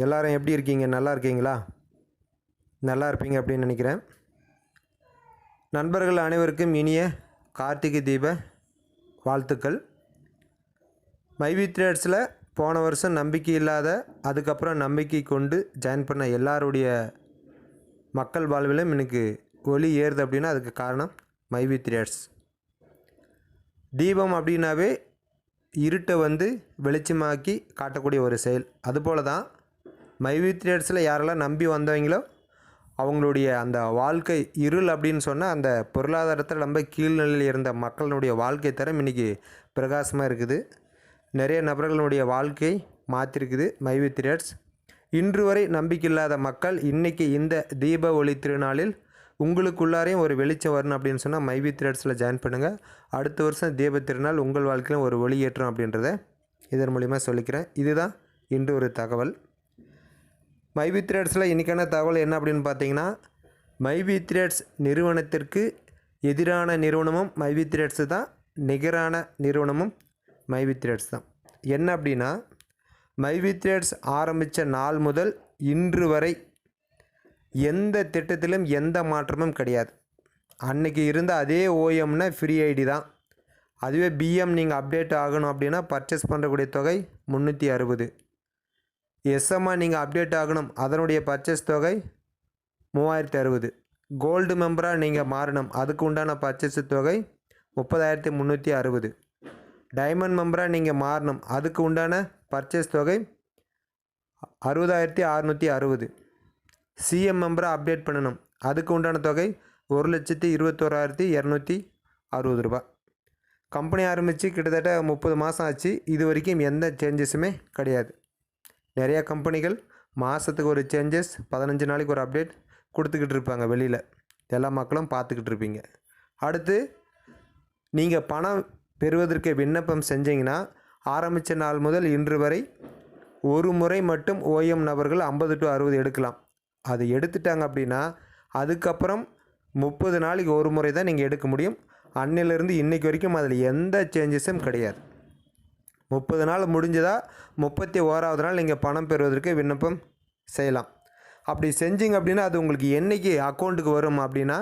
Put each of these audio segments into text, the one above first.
எல்லாரும் எப்படி இருக்கீங்க? நல்லா இருக்கீங்களா? நல்லா இருப்பீங்க அப்படின்னு நினைக்கிறேன். நண்பர்கள் அனைவருக்கும் இனிய கார்த்திகை தீப வாழ்த்துக்கள். மைவி ட்ரேட்ஸில் போன வருஷம் நம்பிக்கை இல்லாத, அதுக்கப்புறம் நம்பிக்கை கொண்டு ஜாயின் பண்ண எல்லாருடைய மக்கள் வாழ்விலும் இன்னைக்கு ஒளி ஏறுது அப்படின்னா அதுக்கு காரணம் மைவி ட்ரேட்ஸ். தீபம் அப்படின்னாவே இருட்டை வெளிச்சமாக்கி காட்டக்கூடிய ஒரு செயல். அதுபோல தான் மைவி ட்ரேட்ஸில் யாரெல்லாம் நம்பி வந்தவங்களோ அவங்களுடைய அந்த வாழ்க்கை இருள் அப்படின்னு சொன்னால் அந்த பொருளாதாரத்தில் ரொம்ப கீழ்நிலையில் இருந்த மக்களுடைய வாழ்க்கை தரம் இன்றைக்கி பிரகாசமாக இருக்குது. நிறைய நபர்களுடைய வாழ்க்கை மாற்றிருக்குது மைவி ட்ரேட்ஸ். இன்று வரை நம்பிக்கை இல்லாத மக்கள் இன்றைக்கி இந்த தீப ஒளி திருநாளில் உங்களுக்குள்ளாரையும் ஒரு வெளிச்சம் வரணும் அப்படின்னு சொன்னால் மைவி ட்ரேட்ஸில் ஜாயின் பண்ணுங்கள். அடுத்த வருஷம் தீப திருநாள் உங்கள் வாழ்க்கையிலும் ஒரு ஒளி ஏற்றும் அப்படின்றத இதன் மூலிமா சொல்லிக்கிறேன். இதுதான் இன்று ஒரு தகவல். மைவி ட்ரேட்ஸில் இன்றைக்கான தகவல் என்ன அப்படின்னு பார்த்தீங்கன்னா, மைவி ட்ரேட்ஸ் நிறுவனத்திற்கு எதிரான நிறுவனமும் மைவி ட்ரேட்ஸு தான், நிகரான நிறுவனமும் மைவி ட்ரேட்ஸ் தான். என்ன அப்படின்னா, மைவி ட்ரேட்ஸ் ஆரம்பித்த நாள் முதல் இன்று வரை எந்த திட்டத்திலும் எந்த மாற்றமும் கிடையாது. அன்றைக்கி இருந்த அதே ஓஎம்னா ஃப்ரீ ஐடி தான். அதுவே பிஎம் நீங்கள் அப்டேட் ஆகணும் அப்படின்னா பர்ச்சேஸ் பண்ணுறக்கூடிய தொகை 360. எஸ்எம்ஆ நீங்கள் அப்டேட் ஆகணும், அதனுடைய பர்ச்சேஸ் தொகை 3060. கோல்டு மெம்பராக நீங்கள் மாறணும், அதுக்கு உண்டான பர்ச்சேஸ் தொகை 30,360. டைமண்ட் மெம்பராக நீங்கள் மாறணும், அதுக்கு உண்டான பர்ச்சேஸ் தொகை 60,660. சிஎம் மெம்பராக அப்டேட் பண்ணணும், அதுக்கு உண்டான தொகை 1,21,260 ரூபா. கம்பெனி ஆரம்பித்து கிட்டத்தட்ட 30 மாதம் ஆச்சு. இது வரைக்கும் எந்த சேஞ்சஸுமே கிடையாது. நிறையா கம்பெனிகள் மாதத்துக்கு ஒரு சேஞ்சஸ், 15 நாளைக்கு ஒரு அப்டேட் கொடுத்துக்கிட்டு இருப்பாங்க. வெளியில் எல்லா மக்களும் பார்த்துக்கிட்டு இருப்பீங்க. அடுத்து நீங்கள் பணம் பெறுவதற்கு விண்ணப்பம் செஞ்சீங்கன்னா ஆரம்பித்த நாள் முதல் இன்று வரை ஒரு முறை மட்டும் ஓஎம் நபர்கள் 50 to 60 எடுக்கலாம். அது எடுத்துட்டாங்க அப்படின்னா அதுக்கப்புறம் 30 நாளைக்கு ஒரு முறை தான் நீங்கள் எடுக்க முடியும். அன்னிலிருந்து இன்றைக்கு வரைக்கும் அதில் எந்த சேஞ்சஸும் கிடையாது. 30 நாள் முடிஞ்சதா 31வது நாள் நீங்கள் பணம் பெறுவதற்கு விண்ணப்பம் செய்யலாம். அப்படி செஞ்சிங்க அப்படின்னா அது உங்களுக்கு என்றைக்கு அக்கௌண்ட்டுக்கு வரும் அப்படின்னா,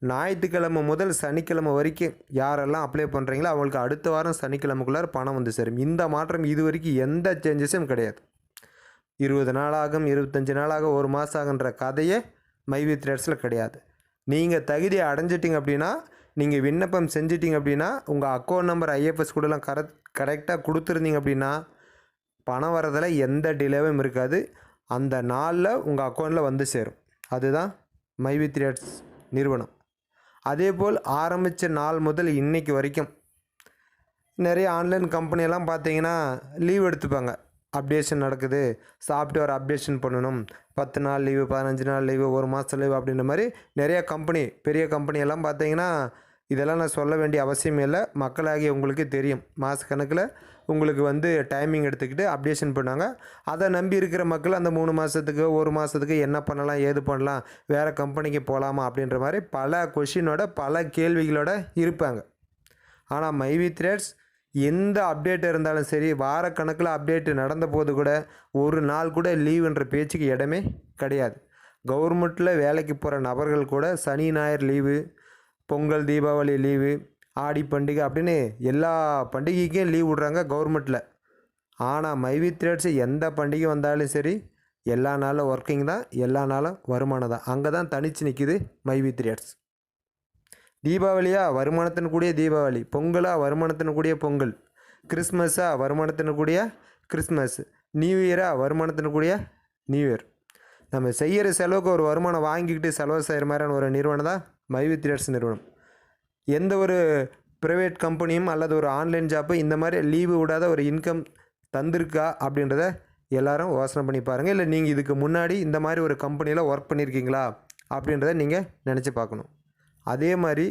ஞாயிற்றுக்கிழமை முதல் சனிக்கிழமை வரைக்கும் யாரெல்லாம் அப்ளை பண்ணுறீங்களோ அவங்களுக்கு அடுத்த வாரம் சனிக்கிழமைக்குள்ளார பணம் சேரும். இந்த மாற்றம் இது வரைக்கும் எந்த சேஞ்சஸும் கிடையாது. 20 நாளாகும், 25 நாளாகும், ஒரு மாதம் ஆகுன்ற கதையே மைவி ட்ரேட்ஸில் கிடையாது. நீங்கள் தகுதியை அடைஞ்சிட்டிங்க அப்படின்னா, நீங்கள் விண்ணப்பம் செஞ்சிட்டிங்க அப்படின்னா, உங்கள் அக்கௌண்ட் நம்பர் ஐஎஃப்எஸ் கூடலாம் கரெக்டாக கொடுத்துருந்தீங்க அப்படின்னா பணம் வரதில் எந்த டிலேவும் இருக்காது. அந்த நாளில் உங்கள் அக்கௌண்ட்டில் சேரும். அதுதான் மைவி ட்ரேட்ஸ் நிறுவனம். அதேபோல் ஆரம்பித்த நாள் முதல் இன்றைக்கு வரைக்கும் நிறைய ஆன்லைன் கம்பெனியெல்லாம் பார்த்தீங்கன்னா லீவ் எடுத்துப்பாங்க. அப்டேஷன் நடக்குது, சாஃப்ட்வேர் அப்டேஷன் பண்ணணும், 10 நாள் லீவு, 15 நாள் லீவு, ஒரு மாதம் லீவு அப்படின்ற மாதிரி நிறையா கம்பெனி, பெரிய கம்பெனியெல்லாம் பார்த்தீங்கன்னா இதெல்லாம் நான் சொல்ல வேண்டிய அவசியம் இல்லை. மக்களாகிய உங்களுக்கு தெரியும். மாதக்கணக்கில் உங்களுக்கு டைமிங் எடுத்துக்கிட்டு அப்டேஷன் பண்ணாங்க. அதை நம்பி இருக்கிற மக்கள் அந்த 3 மாதத்துக்கு, ஒரு மாதத்துக்கு என்ன பண்ணலாம், ஏது பண்ணலாம், வேறு கம்பெனிக்கு போகலாமா அப்படின்ற மாதிரி பல கொஷினோட, பல கேள்விகளோட இருப்பாங்க. ஆனால் மைவி ட்ரேட்ஸ் எந்த அப்டேட் இருந்தாலும் சரி, வாரக்கணக்கில் அப்டேட் நடந்த போது கூட ஒரு நாள் கூட லீவுன்ற பேச்சுக்கு இடமே கிடையாது. கவர்மெண்ட்டில் வேலைக்கு போகிற நபர்கள் கூட சனி ஞாயிறு லீவு, பொங்கல், தீபாவளி லீவு, ஆடி பண்டிகை அப்படின்னு எல்லா பண்டிகைக்கும் லீவ் விட்றாங்க கவர்மெண்ட்டில். ஆனால் மைவி ட்ரேட்ஸ் எந்த பண்டிகை வந்தாலும் சரி எல்லா நாளும் ஒர்க்கிங் தான், எல்லா நாளும் வருமானம் தான். அங்கே தான் தனித்து நிற்கிது மைவி ட்ரேட்ஸ். தீபாவளியாக வருமானத்தின் கூடிய தீபாவளி, பொங்கலாக வருமானத்தின் கூடிய பொங்கல், கிறிஸ்மஸாக வருமானத்தின் கூடிய கிறிஸ்மஸ், நியூ இயராக வருமானத்தின் கூடிய நியூ இயர். நம்ம செய்கிற செலவுக்கு ஒரு வருமானம் வாங்கிக்கிட்டு செலவு செய்கிற மாதிரியான ஒரு நிறுவனம் தான் மைவி ட்ரேட்ஸ் நிறுவனம். எந்த ஒரு ப்ரைவேட் கம்பெனியும் அல்லது ஒரு ஆன்லைன் ஜாப்பு இந்த மாதிரி லீவு விடாத ஒரு இன்கம் தந்திருக்கா அப்படின்றத எல்லோரும் யோசனை பண்ணி பாருங்கள். இல்லை நீங்கள் இதுக்கு முன்னாடி இந்த மாதிரி ஒரு கம்பெனியில் ஒர்க் பண்ணியிருக்கீங்களா அப்படின்றத நீங்கள் நினச்சி பார்க்கணும். அதே மாதிரி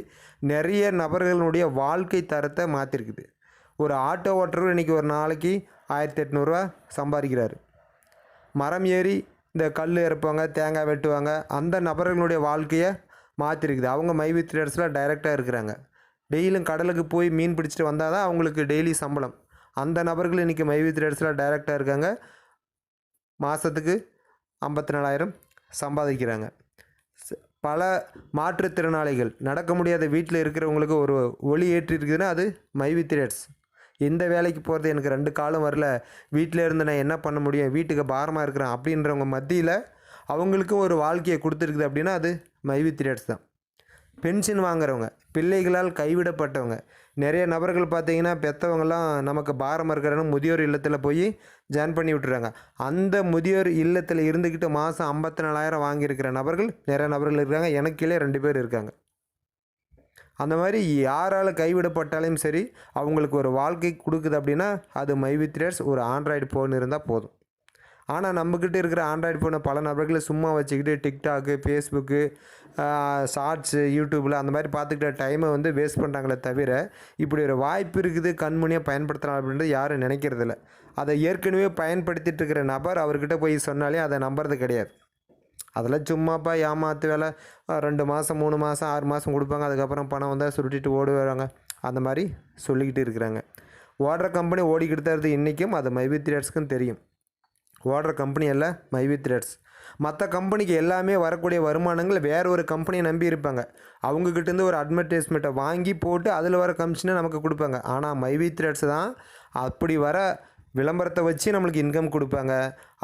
நிறைய நபர்களுடைய வாழ்க்கை தரத்தை மாற்றிருக்குது. ஒரு ஆட்டோ ஓட்டுறவர் இன்றைக்கி ஒரு நாளைக்கு 1800 ரூபா சம்பாதிக்கிறாரு. மரம் ஏறி இந்த கல் இறப்பாங்க, தேங்காய் வெட்டுவாங்க, அந்த நபர்களுடைய வாழ்க்கையை மாற்றிருக்குது. அவங்க மைவி ட்ரேட்ஸில் டைரெக்டாக இருக்கிறாங்க. டெய்லியும் கடலுக்கு போய் மீன் பிடிச்சிட்டு வந்தால் தான் அவங்களுக்கு டெய்லி சம்பளம். அந்த நபர்கள் இன்றைக்கி மைவி ட்ரேட்ஸில் டைரெக்டாக இருக்காங்க. மாதத்துக்கு 54,000 சம்பாதிக்கிறாங்க. பல மாற்றுத்திறனாளிகள் நடக்க முடியாத வீட்டில் இருக்கிறவங்களுக்கு ஒரு ஒளி ஏற்றி இருக்குதுன்னா அது மைவி த்ரெட்ஸ். எந்த வேலைக்கு போகிறது, எனக்கு 2 காலும் வரல, வீட்டில் இருந்து நான் என்ன பண்ண முடியும், வீட்டுக்கு பாரமாக இருக்கிறேன் அப்படின்றவங்க மத்தியில் அவங்களுக்கும் ஒரு வாழ்க்கையை கொடுத்துருக்குது அப்படின்னா அது மைவி த்ரெட்ஸ் தான். பென்ஷன் வாங்குறவங்க, பிள்ளைகளால் கைவிடப்பட்டவங்க, நிறைய நபர்கள் பார்த்திங்கன்னா பெற்றவங்கலாம் நமக்கு பாரமாக இருக்கிறன்னு முதியோர் இல்லத்தில் போய் ஜாயின் பண்ணி விட்டுறாங்க. அந்த முதியோர் இல்லத்தில் இருந்துக்கிட்டு மாதம் 54,000 வாங்கியிருக்கிற நபர்கள் நிறைய நபர்கள் இருக்காங்க. எனக்கு கீழே 2 பேர் இருக்காங்க. அந்த மாதிரி யாரால் கைவிடப்பட்டாலும் சரி அவங்களுக்கு ஒரு வாழ்க்கை கொடுக்குது அப்படின்னா அது மைவி த்ரெட்ஸ். ஒரு ஆண்ட்ராய்டு ஃபோன் இருந்தால் போதும். ஆனால் நம்மக்கிட்ட இருக்கிற ஆண்ட்ராய்டு ஃபோனை பல நபர்களை சும்மா வச்சுக்கிட்டு டிக்டாக்கு, ஃபேஸ்புக்கு, ஷார்ட்ஸு, யூடியூப்பில் அந்த மாதிரி பார்த்துக்கிட்ட டைமை வந்து வேஸ்ட் பண்ணுறாங்களே தவிர இப்படி ஒரு வாய்ப்பு இருக்குது கண்முனியாக பயன்படுத்தலாம் அப்படின்றது யாரும் நினைக்கிறதில்ல. அதை ஏற்கனவே பயன்படுத்திகிட்டு இருக்கிற நபர் அவர்கிட்ட போய் சொன்னாலே அதை நம்புறது கிடையாது. அதெல்லாம் சும்மாப்பா ஏமாத்து வேலை, 2 மாதம் 3 மாதம் 6 மாதம் கொடுப்பாங்க, அதுக்கப்புறம் பணம் வந்தால் சுருட்டிட்டு ஓடுவாங்க, அந்த மாதிரி சொல்லிக்கிட்டு இருக்கிறாங்க. ஓடுற கம்பெனி ஓடிக்கிட்டு தான் இருக்குது இன்றைக்கும். அது மைவி த்ரெட்ஸ்க்கும் தெரியும். ஓடுற கம்பெனி எல்லாம் மைவி த்ரெட்ஸ். மற்ற கம்பெனிக்கு எல்லாமே வரக்கூடிய வருமானங்கள் வேறு ஒரு கம்பெனியை நம்பி இருப்பாங்க. அவங்கக்கிட்டேருந்து ஒரு அட்வர்டைஸ்மெண்ட்டை வாங்கி போட்டு அதில் வர கமிஷனை நமக்கு கொடுப்பாங்க. ஆனால் மைவி த்ரெட்ஸ் தான் அப்படி வர விளம்பரத்தை வச்சு நம்மளுக்கு இன்கம் கொடுப்பாங்க.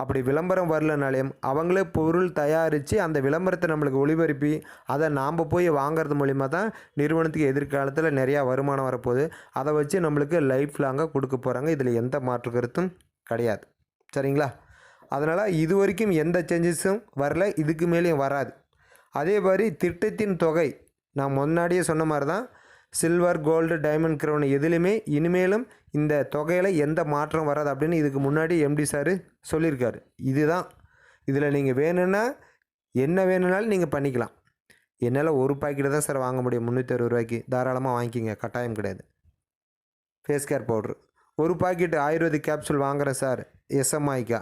அப்படி விளம்பரம் வரலனாலையும் அவங்களே பொருள் தயாரித்து அந்த விளம்பரத்தை நம்மளுக்கு ஒளிபரப்பி அதை நாம் போய் வாங்கிறது மூலிமா தான் நிறுவனத்துக்கு எதிர்காலத்தில் நிறையா வருமானம் வரப்போகுது. அதை வச்சு நம்மளுக்கு லைஃப் லாங்காக கொடுக்க போகிறாங்க. இதில் எந்த மாற்று கருத்தும் கிடையாது. சரிங்களா? அதனால் இது வரைக்கும் எந்த சேஞ்சஸும் வரல, இதுக்கு மேலேயும் வராது. அதே மாதிரி திட்டத்தின் தொகை நான் முன்னாடியே சொன்ன மாதிரி தான் சில்வர், கோல்டு, டைமண்ட், க்ரௌன் எதுலேயுமே இனிமேலும் இந்த தொகையில் எந்த மாற்றம் வராது அப்படின்னு இதுக்கு முன்னாடி எம்டி சார் சொல்லியிருக்காரு. இதுதான். இதில் நீங்கள் வேணும்னா என்ன வேணும்னாலும் நீங்கள் பண்ணிக்கலாம். என்னால் ஒரு பாக்கெட்டு தான் சார் வாங்க முடியும் 360 ரூபாய்க்கு. தாராளமாக வாங்கிக்கிங்க, கட்டாயம் கிடையாது. ஃபேஸ் கேர் பவுட்ரு ஒரு பாக்கெட்டு ஆயுர்வேதிக் கேப்சூல் வாங்குகிறேன் சார் எஸ்எம்ஐக்கா,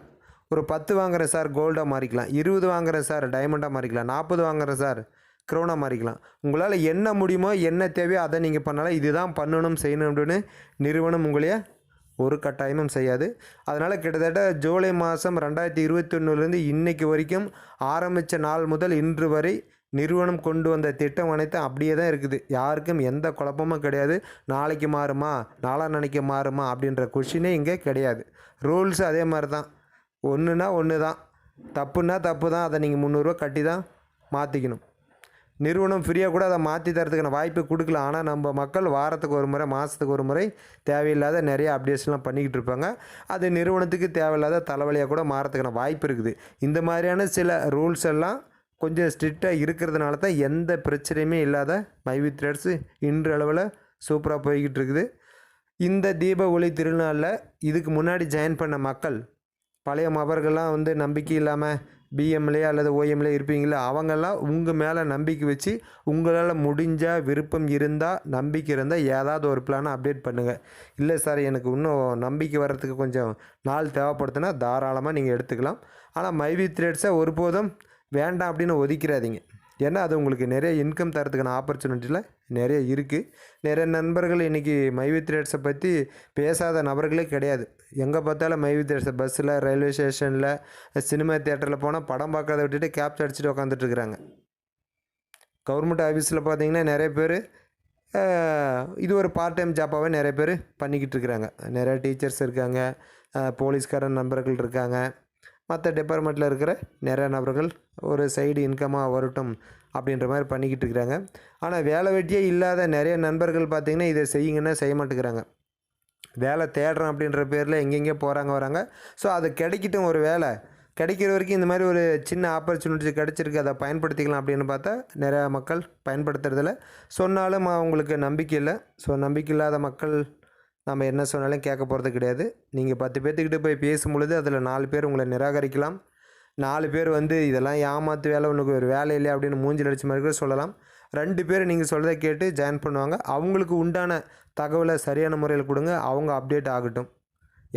ஒரு 10 வாங்குகிறேன் சார் கோல்டாக மாறிக்கலாம், 20 வாங்குகிறேன் சார் டைமண்டாக மாறிக்கலாம், 40 வாங்குகிறேன் சார் க்ரௌனாக மாறிக்கலாம். உங்களால் என்ன முடியுமோ என்ன தேவையோ அதை நீங்கள் பண்ணலாம். இதுதான் பண்ணணும் செய்யணும் அப்படின்னு நிறுவனம் உங்களையே ஒரு கட்டாயமும் செய்யாது. அதனால் கிட்டத்தட்ட ஜூலை மாதம் 2021 இன்றைக்கு வரைக்கும் ஆரம்பித்த நாள் முதல் இன்று வரை நிறுவனம் கொண்டு வந்த திட்டம் அனைத்தும் அப்படியே தான் இருக்குது. யாருக்கும் எந்த குழப்பமும் கிடையாது. நாளைக்கு மாறுமா, நாளான்னைக்கு மாறுமா அப்படின்ற கொஷினே இங்கே கிடையாது. ரூல்ஸ் அதே மாதிரி தான். ஒன்றுனா ஒன்று தான், தப்புன்னா தப்பு தான். அதை நீங்கள் 300 ரூபா கட்டி தான் மாற்றிக்கணும். நிறுவனம் ஃப்ரீயாக கூட அதை மாற்றி தரத்துக்கான வாய்ப்பு கொடுக்கலாம். ஆனால் நம்ம மக்கள் வாரத்துக்கு ஒரு முறை, மாதத்துக்கு ஒரு முறை தேவையில்லாத நிறைய அப்டேட்ஸ்லாம் பண்ணிக்கிட்டு இருப்பாங்க. அது நிறுவனத்துக்கு தேவையில்லாத தலைவலியாக கூட மாறத்துக்கான வாய்ப்பு இருக்குது. இந்த மாதிரியான சில ரூல்ஸ் எல்லாம் கொஞ்சம் ஸ்ட்ரிக்டாக இருக்கிறதுனால தான் எந்த பிரச்சனையுமே இல்லாத மைவி த்ரெட்ஸ் இன்று அளவில் சூப்பராக போய்கிட்டு இருக்குது. இந்த தீப ஒளி திருநாளில் இதுக்கு முன்னாடி ஜாயின் பண்ண மக்கள், பழைய நபர்கள்லாம் வந்து நம்பிக்கை இல்லாமல் பிஎம்லே அல்லது ஓஎம்லே இருப்பீங்களா, அவங்கெல்லாம் உங்கள் மேலே நம்பிக்கை வச்சு உங்களால் முடிஞ்சால், விருப்பம் இருந்தால், நம்பிக்கை இருந்தால் ஏதாவது ஒரு பிளானை அப்டேட் பண்ணுங்கள். இல்லை சார் எனக்கு இன்னும் நம்பிக்கை வர்றதுக்கு கொஞ்சம் நாள் தேவைப்படுதுன்னா தாராளமாக நீங்கள் எடுத்துக்கலாம். ஆனால் மைவி த்ரெட்ஸை ஒருபோதும் வேண்டாம் அப்படின்னு ஒதுக்கிறாதீங்க. ஏன்னா அது உங்களுக்கு நிறைய இன்கம் தரத்துக்கான ஆப்பர்ச்சுனிட்டியில் நிறைய இருக்குது. நிறைய நண்பர்கள் இன்றைக்கி மைவி த்ரெட்ஸை பற்றி பேசாத நபர்களே கிடையாது. எங்கே பார்த்தாலும் மைவி த்ரெட்ஸை பஸ்ஸில், ரயில்வே ஸ்டேஷனில், சினிமா தியேட்டரில் போனால் படம் பார்க்காத விட்டுட்டு கேப்ஸ் அடிச்சுட்டு உட்காந்துட்ருக்குறாங்க. கவர்மெண்ட் ஆஃபீஸில் பார்த்திங்கன்னா நிறைய பேர் இது ஒரு பார்ட் டைம் ஜாப்பாகவே நிறைய பேர் பண்ணிக்கிட்டு இருக்கிறாங்க. நிறைய டீச்சர்ஸ் இருக்காங்க, போலீஸ்காரன் நண்பர்கள் இருக்காங்க, மற்ற டிபார்ட்மெண்ட்டில் இருக்கிற நிறைய நபர்கள் ஒரு சைடு இன்கமாக வரட்டும் அப்படின்ற மாதிரி பண்ணிக்கிட்டு இருக்கிறாங்க. ஆனால் வேலை வெட்டியே இல்லாத நிறைய நண்பர்கள் பார்த்திங்கன்னா இதை செய்யுங்கன்னா செய்ய மாட்டேங்கிறாங்க. வேலை தேடுறோம் அப்படின்ற பேரில் எங்கெங்கே போகிறாங்க வராங்க. ஸோ அது கிடைக்கட்டும், ஒரு வேலை கிடைக்கிற வரைக்கும் இந்த மாதிரி ஒரு சின்ன ஆப்பர்ச்சுனிட்டி கிடச்சிருக்கு, அதை பயன்படுத்திக்கலாம் அப்படின்னு பார்த்தா நிறையா மக்கள் பயன்படுத்துறதில்ல. சொன்னாலும் அவங்களுக்கு நம்பிக்கை இல்லை. ஸோ நம்பிக்கை இல்லாத மக்கள் நம்ம என்ன சொன்னாலும் கேட்க போகிறது கிடையாது. நீங்கள் 10 பேர்த்துக்கிட்ட போய் பேசும்பொழுது அதில் 4 பேர் உங்களை நிராகரிக்கலாம். 4 பேர் வந்து இதெல்லாம் ஏமாத்து வேலை, உனக்கு ஒரு வேலை இல்லை அப்படின்னு மூஞ்சில் அடிச்ச மாதிரி கூட சொல்லலாம். 2 பேர் நீங்கள் சொல்கிறத கேட்டு ஜாயின் பண்ணுவாங்க. அவங்களுக்கு உண்டான தகவலை சரியான முறையில் கொடுங்க, அவங்க அப்டேட் ஆகட்டும்.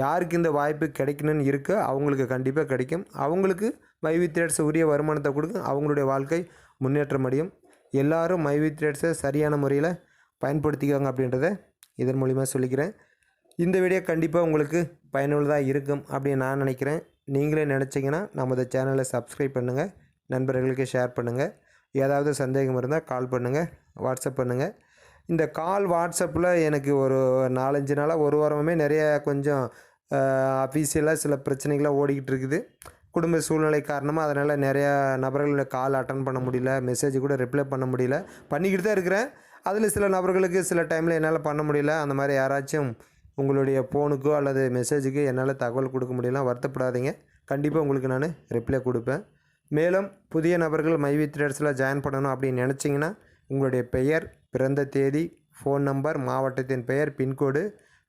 யாருக்கு இந்த வாய்ப்பு கிடைக்கணும்னு இருக்கோ அவங்களுக்கு கண்டிப்பாக கிடைக்கும். அவங்களுக்கு மைவி த்ரெட்ஸ் உரிய வருமானத்தை கொடுங்க, அவங்களுடைய வாழ்க்கை முன்னேற்றம் அடையும். எல்லோரும் மைவி த்ரெட்ஸை சரியான முறையில் பயன்படுத்திக்கோங்க அப்படின்றத இதன் மூலிமா சொல்லிக்கிறேன். இந்த வீடியோ கண்டிப்பாக உங்களுக்கு பயனுள்ளதாக இருக்கும் அப்படின்னு நான் நினைக்கிறேன். நீங்களே நினச்சிங்கன்னா நமது சேனலை சப்ஸ்கிரைப் பண்ணுங்கள், நண்பர்களுக்கு ஷேர் பண்ணுங்கள். ஏதாவது சந்தேகம் இருந்தால் கால் பண்ணுங்கள், வாட்ஸ்அப் பண்ணுங்கள். இந்த கால் வாட்ஸ்அப்பில் எனக்கு ஒரு 4-5 நாளாக ஒரு வாரமே நிறைய கொஞ்சம் அஃபீஷியலாக சில பிரச்சனைகள்லாம் ஓடிக்கிட்டு இருக்குது. குடும்ப சூழ்நிலை காரணமாக அதனால் நிறையா நபர்கள் கால் அட்டன் பண்ண முடியல, மெசேஜ் கூட ரிப்ளை பண்ண முடியல. பண்ணிக்கிட்டு தான் இருக்கிறேன். அதில் சில நபர்களுக்கு சில டைமில் என்னால் பண்ண முடியல. அந்த மாதிரி யாராச்சும் உங்களுடைய ஃபோனுக்கோ அல்லது மெசேஜுக்கோ என்னால் தகவல் கொடுக்க முடியலாம், வருத்தப்படாதீங்க. கண்டிப்பாக உங்களுக்கு நான் ரிப்ளை கொடுப்பேன். மேலும் புதிய நபர்கள் மைவித் ட்ரேடர்ஸில் ஜாயின் பண்ணணும் அப்படின்னு நினச்சிங்கன்னா உங்களுடைய பெயர், பிறந்த தேதி, ஃபோன் நம்பர், மாவட்டத்தின் பெயர், பின்கோடு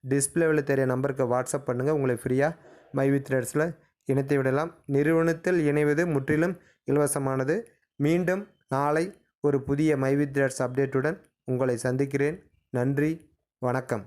டிஸ்பிளேவில் தெரிய நம்பருக்கு வாட்ஸ்அப் பண்ணுங்கள். உங்களை ஃப்ரீயாக மைவித் ட்ரேடர்ஸில் இணைத்து விடலாம். நிறுவனத்தில் இணைவது முற்றிலும் இலவசமானது. மீண்டும் நாளை ஒரு புதிய மைவித் ட்ரேடர்ஸ் அப்டேட்டுடன் உங்களை சந்திக்கிறேன். நன்றி, வணக்கம்.